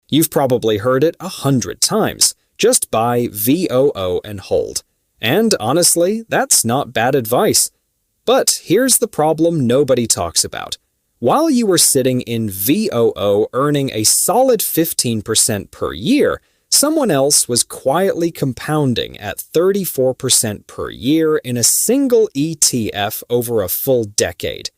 You've probably heard it 100 times. Just buy VOO and hold. And honestly, that's not bad advice. But here's the problem nobody talks about. While you were sitting in VOO earning a solid 15% per year, someone else was quietly compounding at 34% per year in a single ETF over a full decade.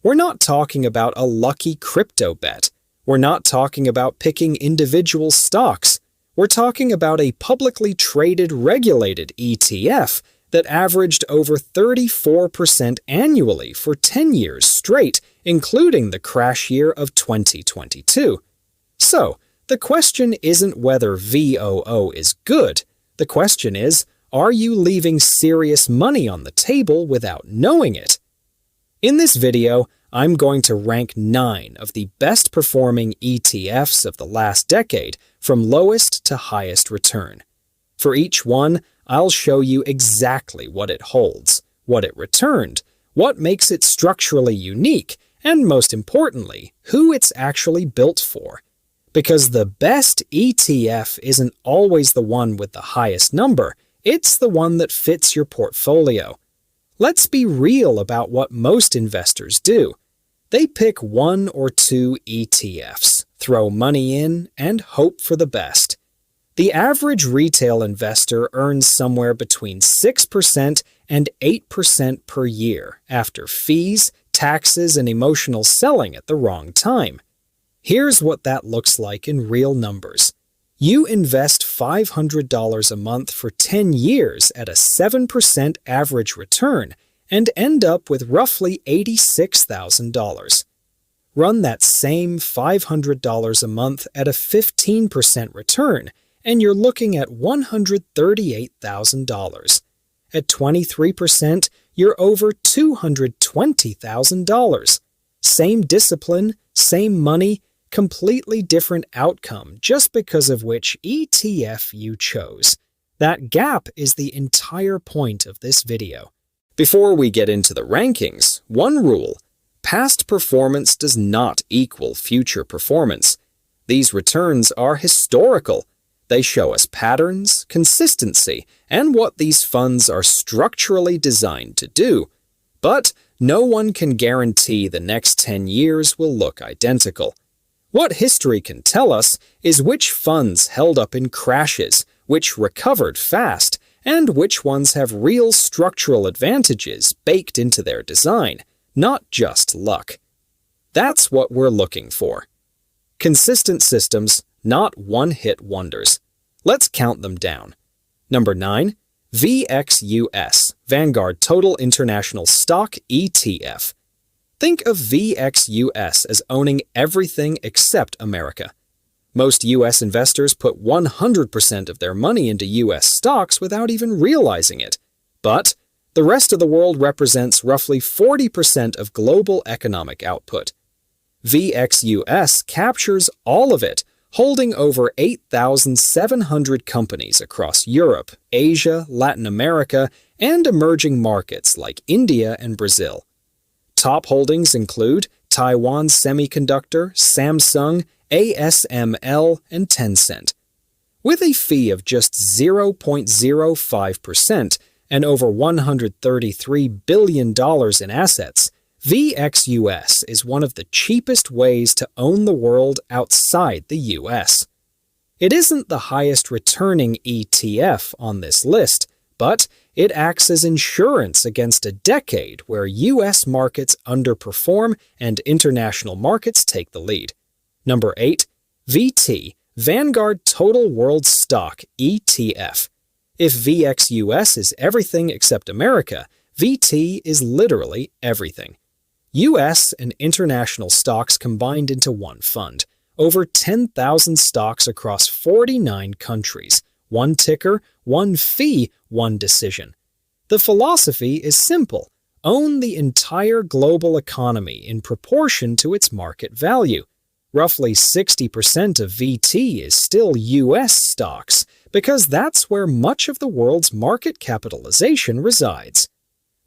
We're not talking about a lucky crypto bet. We're not talking about picking individual stocks. We're talking about a publicly traded regulated ETF that averaged over 34% annually for 10 years straight, including the crash year of 2022. So, the question isn't whether VOO is good. The question is, are you leaving serious money on the table without knowing it? In this video, I'm going to rank 9 of the best performing ETFs of the last decade from lowest to highest return. For each one, I'll show you exactly what it holds, what it returned, what makes it structurally unique, and most importantly, who it's actually built for. Because the best ETF isn't always the one with the highest number, it's the one that fits your portfolio. Let's be real about what most investors do. They pick 1 or 2 ETFs, throw money in, and hope for the best. The average retail investor earns somewhere between 6% and 8% per year after fees, taxes, and emotional selling at the wrong time. Here's what that looks like in real numbers. You invest $500 a month for 10 years at a 7% average return and end up with roughly $86,000. Run that same $500 a month at a 15% return, and you're looking at $138,000. At 23%, you're over $220,000. Same discipline, same money, completely different outcome just because of which ETF you chose. That gap is the entire point of this video. Before we get into the rankings, one rule: past performance does not equal future performance. These returns are historical. They show us patterns, consistency, and what these funds are structurally designed to do. But no one can guarantee the next 10 years will look identical. What history can tell us is which funds held up in crashes, which recovered fast, and which ones have real structural advantages baked into their design, not just luck. That's what we're looking for. Consistent systems, not one-hit wonders. Let's count them down. Number 9, VXUS, Vanguard Total International Stock ETF. Think of VXUS as owning everything except America. Most U.S. investors put 100% of their money into U.S. stocks without even realizing it. But the rest of the world represents roughly 40% of global economic output. VXUS captures all of it, holding over 8,700 companies across Europe, Asia, Latin America, and emerging markets like India and Brazil. Top holdings include Taiwan Semiconductor, Samsung, ASML, and Tencent. With a fee of just 0.05% and over $133 billion in assets, VXUS is one of the cheapest ways to own the world outside the US. It isn't the highest returning ETF on this list, but it acts as insurance against a decade where US markets underperform and international markets take the lead. Number 8, VT, Vanguard Total World Stock ETF. If VXUS is everything except America, VT is literally everything. US and international stocks combined into one fund. Over 10,000 stocks across 49 countries. One ticker, one fee, one decision. The philosophy is simple. Own the entire global economy in proportion to its market value. Roughly 60% of VT is still US stocks, because that's where much of the world's market capitalization resides.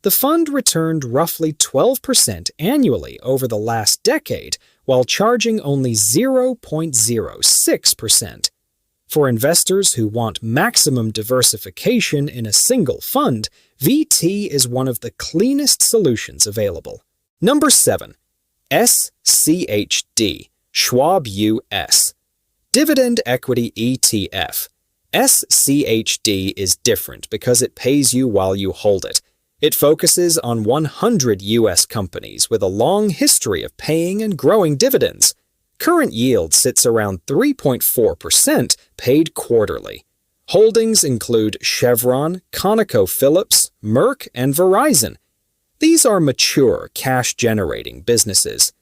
The fund returned roughly 12% annually over the last decade, while charging only 0.06%. For investors who want maximum diversification in a single fund, VT is one of the cleanest solutions available. Number 7. SCHD, Schwab US. Dividend Equity ETF. SCHD is different because it pays you while you hold it. It focuses on 100 U.S. companies with a long history of paying and growing dividends. Current yield sits around 3.4% paid quarterly. Holdings include Chevron, ConocoPhillips, Merck, and Verizon. These are mature, cash-generating businesses.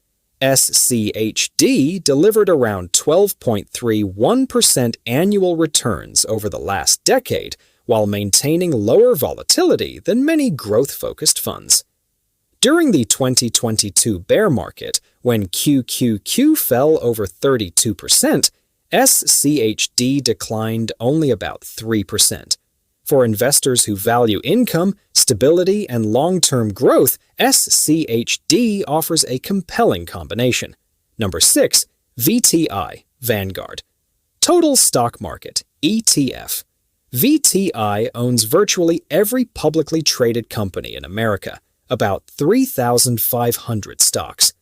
SCHD delivered around 12.31% annual returns over the last decade, while maintaining lower volatility than many growth-focused funds. During the 2022 bear market, when QQQ fell over 32%, SCHD declined only about 3%. For investors who value income, stability, and long-term growth, SCHD offers a compelling combination. Number 6. VTI, Vanguard. Total Stock Market, ETF. VTI owns virtually every publicly traded company in America, about 3,500 stocks.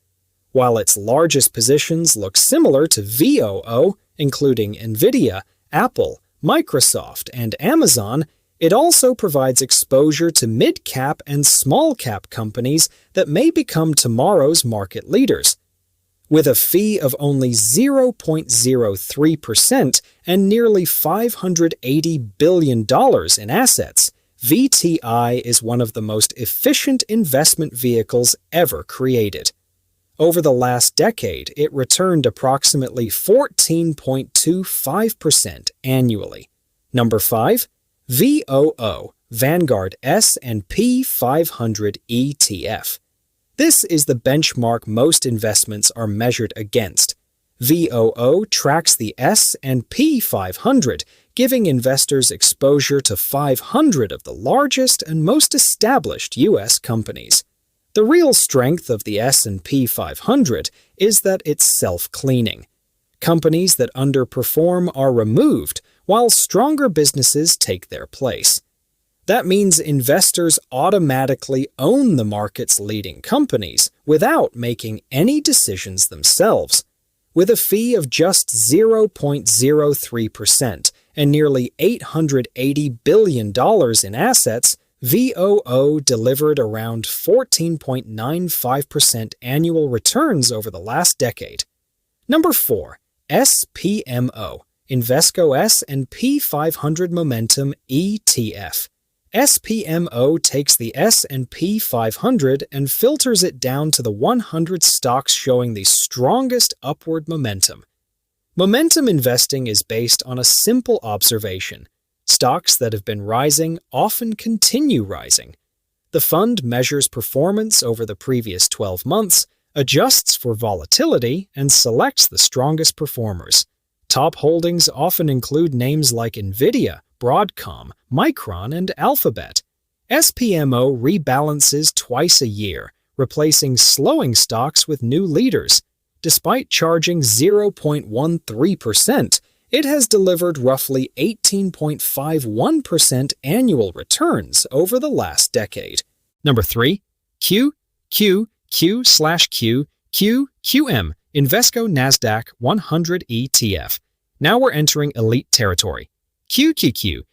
While its largest positions look similar to VOO, including NVIDIA, Apple, Microsoft, and Amazon, it also provides exposure to mid-cap and small-cap companies that may become tomorrow's market leaders. With a fee of only 0.03% and nearly $580 billion in assets, VTI is one of the most efficient investment vehicles ever created. Over the last decade, it returned approximately 14.25% annually. Number 5. VOO, Vanguard S&P 500 ETF. This is the benchmark most investments are measured against. VOO tracks the S&P 500, giving investors exposure to 500 of the largest and most established U.S. companies. The real strength of the S&P 500 is that it's self-cleaning. Companies that underperform are removed, while stronger businesses take their place. That means investors automatically own the market's leading companies without making any decisions themselves. With a fee of just 0.03% and nearly $880 billion in assets, VOO delivered around 14.95% annual returns over the last decade. Number 4. SPMO, Invesco S&P 500 Momentum ETF. SPMO takes the S&P 500 and filters it down to the 100 stocks showing the strongest upward momentum. Momentum investing is based on a simple observation. Stocks that have been rising often continue rising. The fund measures performance over the previous 12 months, adjusts for volatility, and selects the strongest performers. Top holdings often include names like NVIDIA, Broadcom, Micron, and Alphabet. SPMO rebalances twice a year, replacing slowing stocks with new leaders. Despite charging 0.13%, it has delivered roughly 18.51% annual returns over the last decade. Number 3. QQQM, Invesco Nasdaq 100 ETF. Now we're entering elite territory. QQQ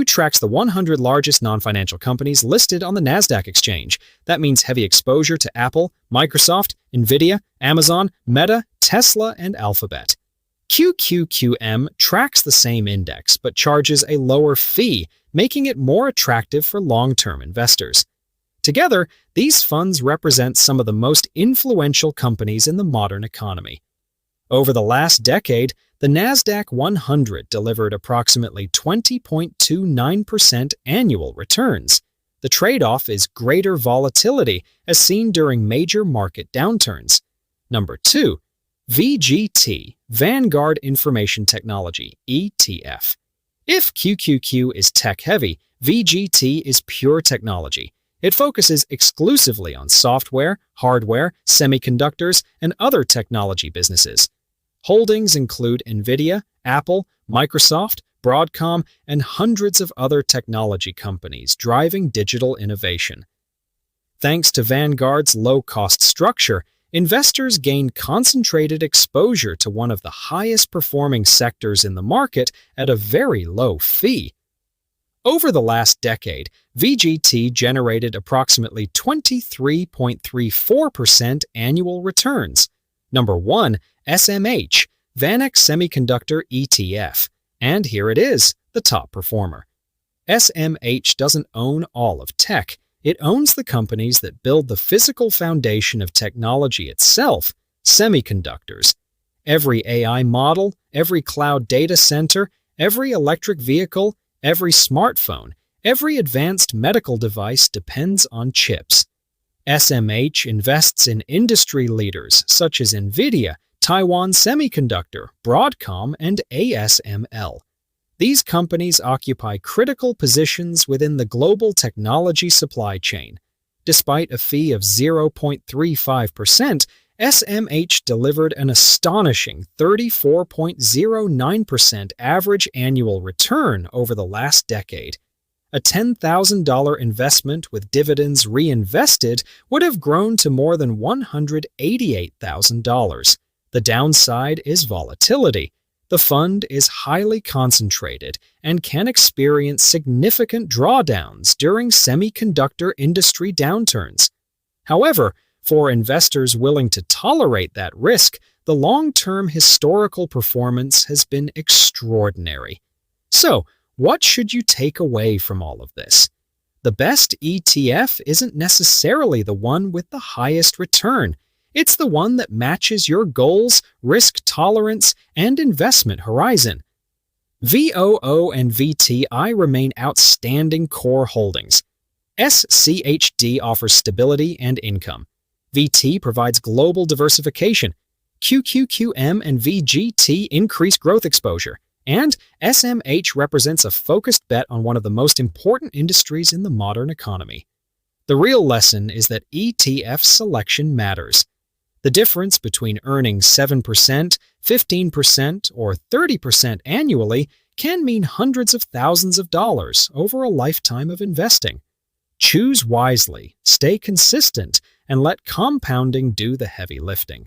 tracks the 100 largest non-financial companies listed on the Nasdaq exchange. That means heavy exposure to Apple, Microsoft, NVIDIA, Amazon, Meta, Tesla, and Alphabet. QQQM tracks the same index but charges a lower fee, making it more attractive for long-term investors. Together, these funds represent some of the most influential companies in the modern economy. Over the last decade, the Nasdaq 100 delivered approximately 20.29% annual returns. The trade-off is greater volatility, as seen during major market downturns. Number 2. VGT, Vanguard Information Technology, ETF. If QQQ is tech-heavy, VGT is pure technology. It focuses exclusively on software, hardware, semiconductors, and other technology businesses. Holdings include NVIDIA, Apple, Microsoft, Broadcom, and hundreds of other technology companies driving digital innovation. Thanks to Vanguard's low-cost structure, investors gain concentrated exposure to one of the highest-performing sectors in the market at a very low fee. Over the last decade, VGT generated approximately 23.34% annual returns. Number 1, SMH, VanEck Semiconductor ETF. And here it is, the top performer. SMH doesn't own all of tech. It owns the companies that build the physical foundation of technology itself, semiconductors. Every AI model, every cloud data center, every electric vehicle, every smartphone, every advanced medical device depends on chips. SMH invests in industry leaders such as NVIDIA, Taiwan Semiconductor, Broadcom, and ASML. These companies occupy critical positions within the global technology supply chain. Despite a fee of 0.35%, SMH delivered an astonishing 34.09% average annual return over the last decade. A $10,000 investment with dividends reinvested would have grown to more than $188,000. The downside is volatility. The fund is highly concentrated and can experience significant drawdowns during semiconductor industry downturns. However, for investors willing to tolerate that risk, the long-term historical performance has been extraordinary. So, what should you take away from all of this? The best ETF isn't necessarily the one with the highest return. It's the one that matches your goals, risk tolerance, and investment horizon. VOO and VTI remain outstanding core holdings. SCHD offers stability and income. VT provides global diversification. QQQM and VGT increase growth exposure. And SMH represents a focused bet on one of the most important industries in the modern economy. The real lesson is that ETF selection matters. The difference between earning 7%, 15%, or 30% annually can mean hundreds of thousands of dollars over a lifetime of investing. Choose wisely, stay consistent, and let compounding do the heavy lifting.